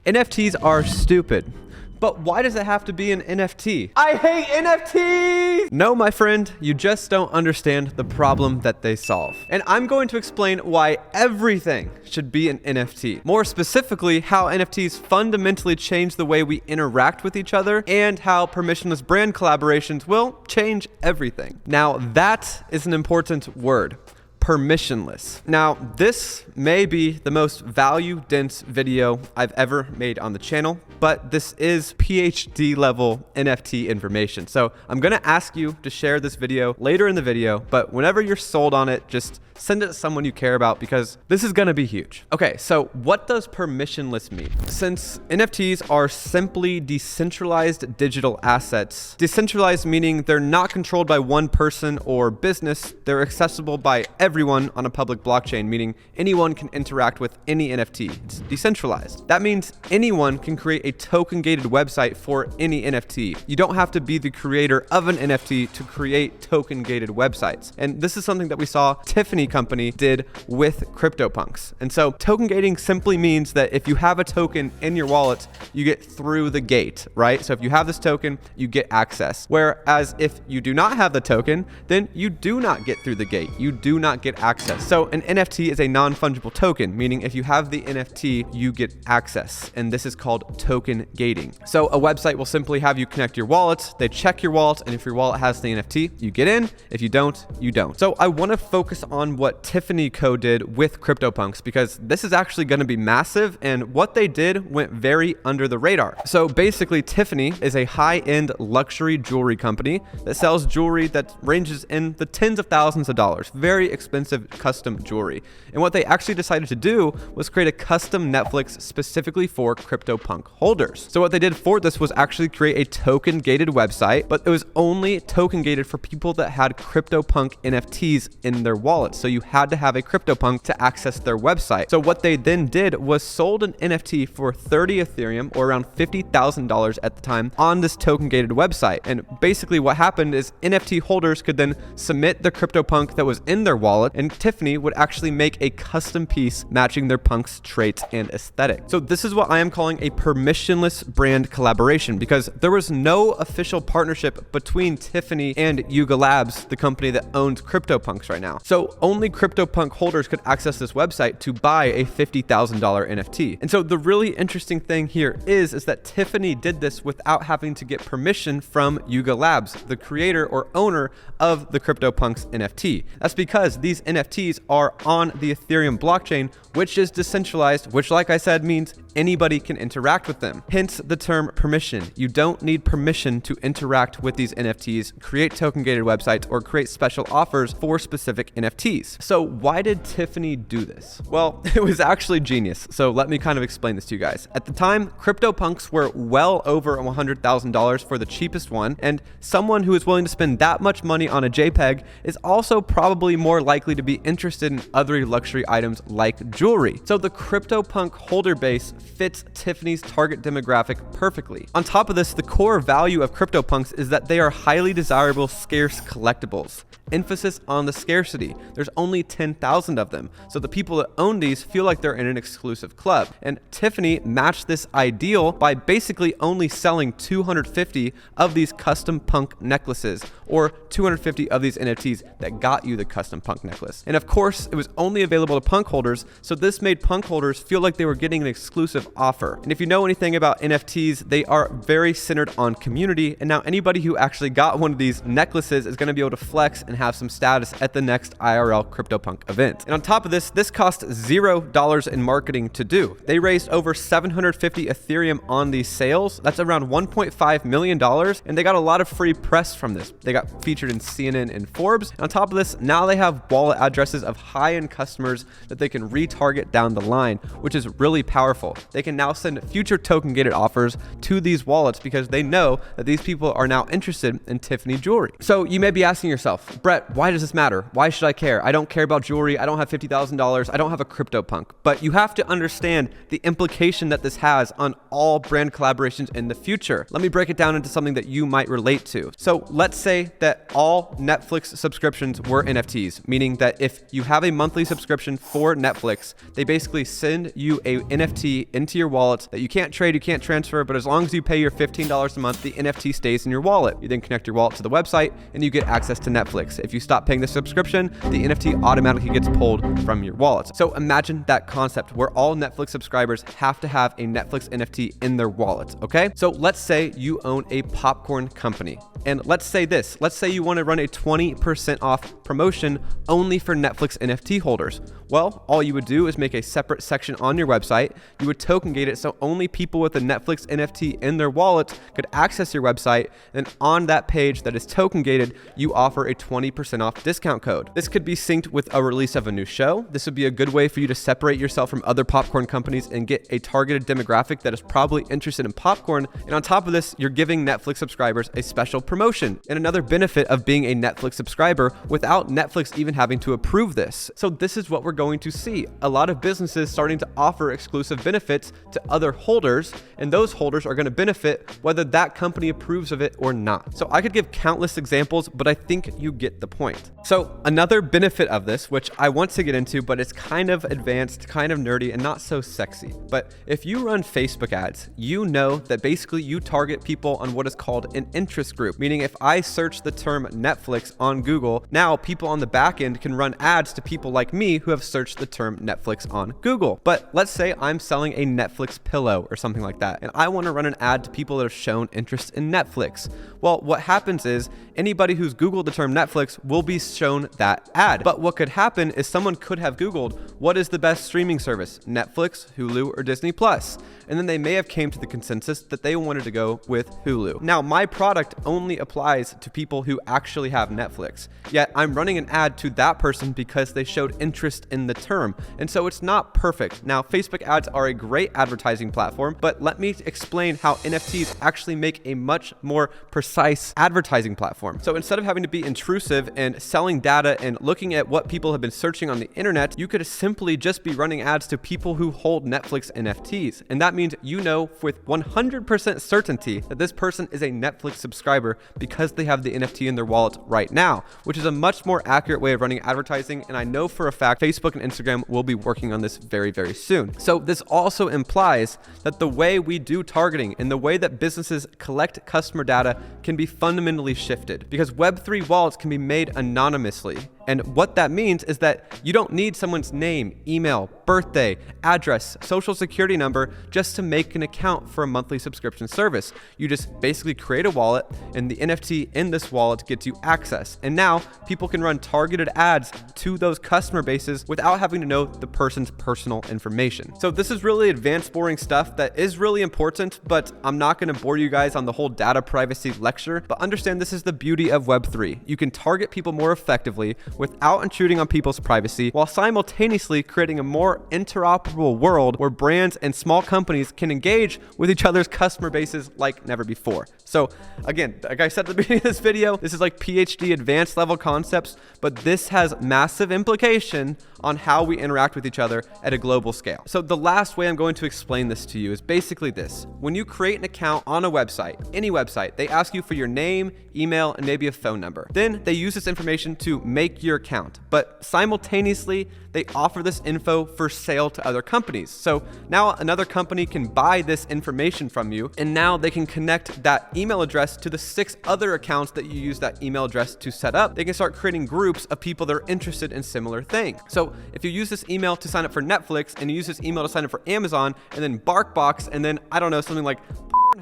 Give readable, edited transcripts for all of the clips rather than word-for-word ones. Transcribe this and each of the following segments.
NFTs are stupid. But why does it have to be an NFT? I hate NFTs! No, my friend, you just don't understand the problem that they solve. And I'm going to explain why everything should be an NFT. More specifically, how NFTs fundamentally change the way we interact with each other and how permissionless brand collaborations will change everything. Now, that is an important word. Permissionless. Now, this may be the most value-dense video I've ever made on the channel, but this is PhD level NFT information. So I'm gonna ask you to share this video later in the video, but whenever you're sold on it, just send it to someone you care about because this is gonna be huge. Okay, so what does permissionless mean? Since NFTs are simply decentralized digital assets, decentralized meaning they're not controlled by one person or business, they're accessible by everyone on a public blockchain, meaning anyone can interact with any NFT. It's decentralized. That means anyone can create a token-gated website for any NFT. You don't have to be the creator of an NFT to create token-gated websites. And this is something that we saw Tiffany company did with CryptoPunks. And so token gating simply means that if you have a token in your wallet, you get through the gate, right? So if you have this token, you get access. Whereas if you do not have the token, then you do not get through the gate. You do not get access. So an NFT is a non-fungible token, meaning if you have the NFT, you get access. And this is called token gating. So a website will simply have you connect your wallet, they check your wallet, and if your wallet has the NFT, you get in. If you don't, you don't. So I want to focus on what Tiffany Co. did with CryptoPunks because this is actually going to be massive, and what they did went very under the radar. So basically, Tiffany is a high-end luxury jewelry company that sells jewelry that ranges in the tens of thousands of dollars, very expensive custom jewelry. And what they actually decided to do was create a custom Netflix specifically for CryptoPunk holders. So what they did for this was actually create a token-gated website, but it was only token-gated for people that had CryptoPunk NFTs in their wallets. So you had to have a CryptoPunk to access their website. So what they then did was sold an NFT for 30 Ethereum or around $50,000 at the time on this token gated website. And basically what happened is NFT holders could then submit the CryptoPunk that was in their wallet, and Tiffany would actually make a custom piece matching their punk's traits and aesthetic. So this is what I am calling a permissionless brand collaboration because there was no official partnership between Tiffany and Yuga Labs, the company that owns CryptoPunks right now. So only CryptoPunk holders could access this website to buy a $50,000 NFT. And so the really interesting thing here is that Tiffany did this without having to get permission from Yuga Labs, the creator or owner of the CryptoPunks NFT. That's because these NFTs are on the Ethereum blockchain, which is decentralized, which, like I said, means anybody can interact with them. Hence the term permission. You don't need permission to interact with these NFTs, create token-gated websites, or create special offers for specific NFTs. So why did Tiffany do this? Well, it was actually genius. So let me kind of explain this to you guys. At the time, CryptoPunks were well over $100,000 for the cheapest one, and someone who is willing to spend that much money on a JPEG is also probably more likely to be interested in other luxury items like jewelry. So the CryptoPunk holder base fits Tiffany's target demographic perfectly. On top of this, the core value of CryptoPunks is that they are highly desirable, scarce collectibles. Emphasis on the scarcity. There's only 10,000 of them, so the people that own these feel like they're in an exclusive club. And Tiffany matched this ideal by basically only selling 250 of these custom punk necklaces, or 250 of these NFTs that got you the custom punk necklace. And of course, it was only available to punk holders, so this made punk holders feel like they were getting an exclusive offer. And if you know anything about NFTs, they are very centered on community, and now anybody who actually got one of these necklaces is going to be able to flex and have some status at the next IRL CryptoPunk event. And on top of this, this cost $0 in marketing to do. They raised over 750 Ethereum on these sales. That's around $1.5 million, and they got a lot of free press from this. They got featured in CNN and Forbes. And on top of this, now they have wallet addresses of high-end customers that they can retarget down the line, which is really powerful. They can now send future token-gated offers to these wallets because they know that these people are now interested in Tiffany jewelry. So you may be asking yourself, Brett, why does this matter? Why should I care? I don't care about jewelry. I don't have $50,000. I don't have a CryptoPunk. But you have to understand the implication that this has on all brand collaborations in the future. Let me break it down into something that you might relate to. So let's say that all Netflix subscriptions were NFTs, meaning meaning that if you have a monthly subscription for Netflix, they basically send you a NFT into your wallet that you can't trade, you can't transfer, but as long as you pay your $15 a month, the NFT stays in your wallet. You then connect your wallet to the website and you get access to Netflix. If you stop paying the subscription, the NFT automatically gets pulled from your wallet. So imagine that concept where all Netflix subscribers have to have a Netflix NFT in their wallet, okay? So let's say you own a popcorn company. And let's say you want to run a 20% off promotion only for Netflix NFT holders. Well, all you would do is make a separate section on your website. You would token gate it so only people with a Netflix NFT in their wallet could access your website. And on that page that is token gated, you offer a 20% off discount code. This could be synced with a release of a new show. This would be a good way for you to separate yourself from other popcorn companies and get a targeted demographic that is probably interested in popcorn. And on top of this, you're giving Netflix subscribers a special promotion and another benefit of being a Netflix subscriber without Netflix even having to approve this. So this is what we're going to see. A lot of businesses starting to offer exclusive benefits to other holders, and those holders are going to benefit whether that company approves of it or not. So I could give countless examples, but I think you get the point. So another benefit of this, which I want to get into, but it's kind of advanced, kind of nerdy, and not so sexy. But if you run Facebook ads, you know that basically you target people on what is called an interest group, meaning if I search the term Netflix on Google, now people on the back end can run ads to people like me who have searched the term Netflix on Google. But let's say I'm selling a Netflix pillow or something like that, and I want to run an ad to people that have shown interest in Netflix. Well, what happens is anybody who's Googled the term Netflix will be shown that ad. But what could happen is someone could have Googled, what is the best streaming service? Netflix, Hulu, or Disney Plus? And then they may have came to the consensus that they wanted to go with Hulu. Now, my product only applies to people who actually have Netflix, yet I'm running an ad to that person because they showed interest in the term. And so it's not perfect. Now, Facebook ads are a great advertising platform, but let me explain how NFTs actually make a much more precise advertising platform. So instead of having to be intrusive and selling data and looking at what people have been searching on the internet, you could simply just be running ads to people who hold Netflix NFTs. And that means you know with 100% certainty that this person is a Netflix subscriber because they have the NFT in their wallet right now, which is a much more accurate way of running advertising. And I know for a fact Facebook and Instagram will be working on this very, very soon. So this also implies that the way we do targeting and the way that businesses collect customer data can be fundamentally shifted because Web3 wallets can be made anonymously. And what that means is that you don't need someone's name, email, birthday, address, social security number just to make an account for a monthly subscription service. You just basically create a wallet and the NFT in this wallet gets you access. And now people can run targeted ads to those customer bases without having to know the person's personal information. So this is really advanced, boring stuff that is really important, but I'm not going to bore you guys on the whole data privacy lecture, but understand this is the beauty of Web3. You can target people more effectively without intruding on people's privacy while simultaneously creating a more interoperable world where brands and small companies can engage with each other's customer bases like never before. So again, like I said at the beginning of this video, this is like PhD advanced level concepts, but this has massive implication on how we interact with each other at a global scale. So the last way I'm going to explain this to you is basically this. When you create an account on a website, any website, they ask you for your name, email, and maybe a phone number. Then they use this information to make your account, but simultaneously they offer this info for sale to other companies. So now another company can buy this information from you, and now they can connect that email address to the 6 other accounts that you use that email address to set up. They can start creating groups of people that are interested in similar things. So if you use this email to sign up for Netflix and you use this email to sign up for Amazon and then BarkBox and then I don't know, something like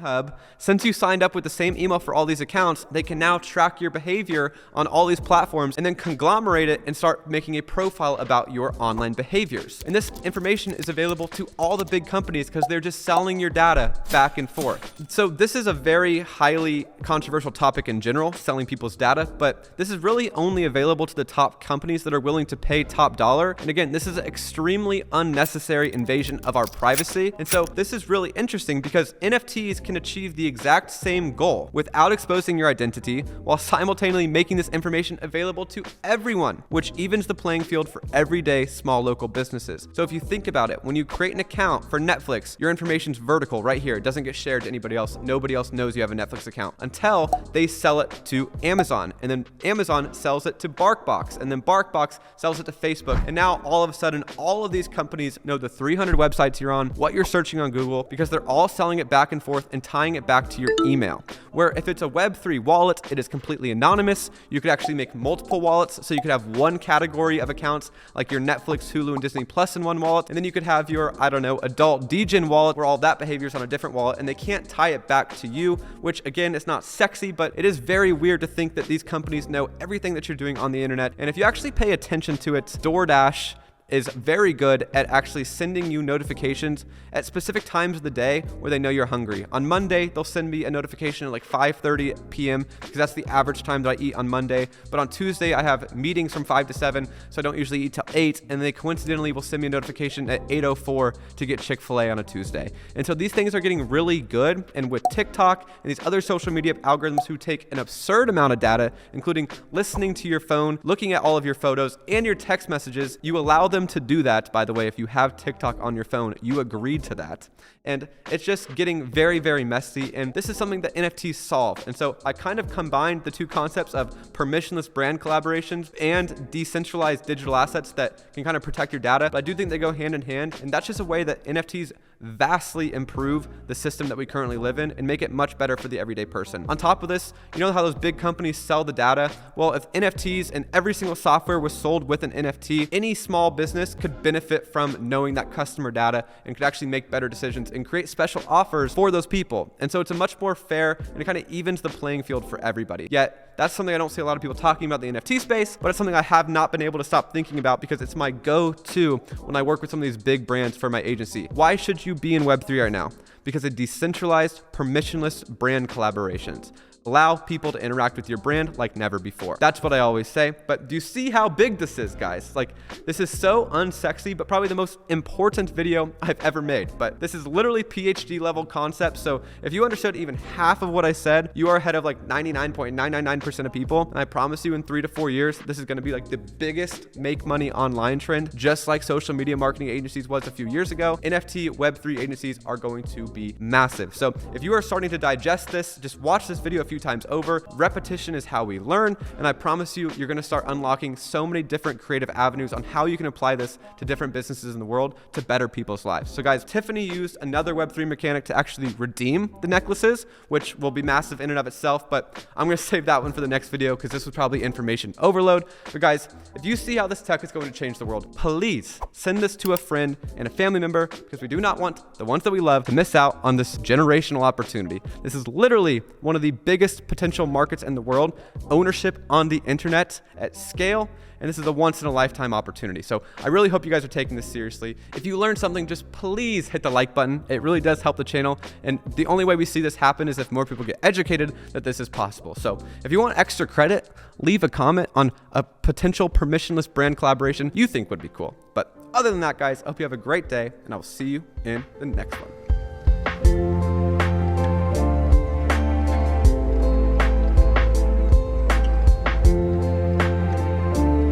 Hub, since you signed up with the same email for all these accounts, they can now track your behavior on all these platforms and then conglomerate it and start making a profile about your online behaviors. And this information is available to all the big companies because they're just selling your data back and forth. So this is a very highly controversial topic in general, selling people's data, but this is really only available to the top companies that are willing to pay top dollar. And again, this is an extremely unnecessary invasion of our privacy. And so this is really interesting because NFTs can can achieve the exact same goal without exposing your identity while simultaneously making this information available to everyone, which evens the playing field for everyday small local businesses. So if you think about it, when you create an account for Netflix, your information's vertical right here. It doesn't get shared to anybody else. Nobody else knows you have a Netflix account until they sell it to Amazon. And then Amazon sells it to BarkBox. And then BarkBox sells it to Facebook. And now all of a sudden, all of these companies know the 300 websites you're on, what you're searching on Google, because they're all selling it back and forth and tying it back to your email. Where if it's a Web3 wallet, it is completely anonymous. You could actually make multiple wallets. So you could have one category of accounts like your Netflix, Hulu, and Disney Plus in one wallet. And then you could have your, I don't know, adult DGen wallet where all that behavior is on a different wallet, and they can't tie it back to you, which again is not sexy, but it is very weird to think that these companies know everything that you're doing on the internet. And if you actually pay attention to it, DoorDash is very good at actually sending you notifications at specific times of the day where they know you're hungry. On Monday, they'll send me a notification at like 5:30 p.m. because that's the average time that I eat on Monday. But on Tuesday, I have meetings from 5 to 7, so I don't usually eat till 8. And they coincidentally will send me a notification at 8:04 to get Chick-fil-A on a Tuesday. And so these things are getting really good. And with TikTok and these other social media algorithms who take an absurd amount of data, including listening to your phone, looking at all of your photos and your text messages, you allow them to do that. By the way, if you have TikTok on your phone, you agreed to that. And it's just getting very, very messy. And this is something that NFTs solve. And so I kind of combined the two concepts of permissionless brand collaborations and decentralized digital assets that can kind of protect your data. But I do think they go hand in hand. And that's just a way that NFTs vastly improve the system that we currently live in and make it much better for the everyday person. On top of this, you know how those big companies sell the data? Well, if NFTs and every single software was sold with an NFT, any small business could benefit from knowing that customer data and could actually make better decisions and create special offers for those people. And so it's a much more fair, and it kind of evens the playing field for everybody. Yet that's something I don't see a lot of people talking about in the NFT space, but it's something I have not been able to stop thinking about because it's my go-to when I work with some of these big brands for my agency. Why should you be in Web3 right now? Because of decentralized, permissionless brand collaborations allow people to interact with your brand like never before. That's what I always say. But do you see how big this is, guys? Like, this is so unsexy, but probably the most important video I've ever made. But this is literally PhD level concept. So if you understood even half of what I said, you are ahead of like 99.999% of people. And I promise you in 3 to 4 years, this is going to be like the biggest make money online trend, just like social media marketing agencies was a few years ago. NFT Web3 agencies are going to be massive. So if you are starting to digest this, just watch this video a few times over. Repetition is how we learn, and I promise you, you're going to start unlocking so many different creative avenues on how you can apply this to different businesses in the world to better people's lives. So guys, Tiffany used another Web3 mechanic to actually redeem the necklaces, which will be massive in and of itself, but I'm going to save that one for the next video because this was probably information overload. But guys, if you see how this tech is going to change the world, please send this to a friend and a family member because we do not want the ones that we love to miss out on this generational opportunity. This is literally one of the biggest potential markets in the world, ownership on the internet at scale, and this is a once-in-a-lifetime opportunity. So I really hope you guys are taking this seriously. If you learned something, just please hit the like button. It really does help the channel, and the only way we see this happen is if more people get educated that this is possible. So if you want extra credit, leave a comment on a potential permissionless brand collaboration you think would be cool. But other than that, guys, I hope you have a great day, and I will see you in the next one.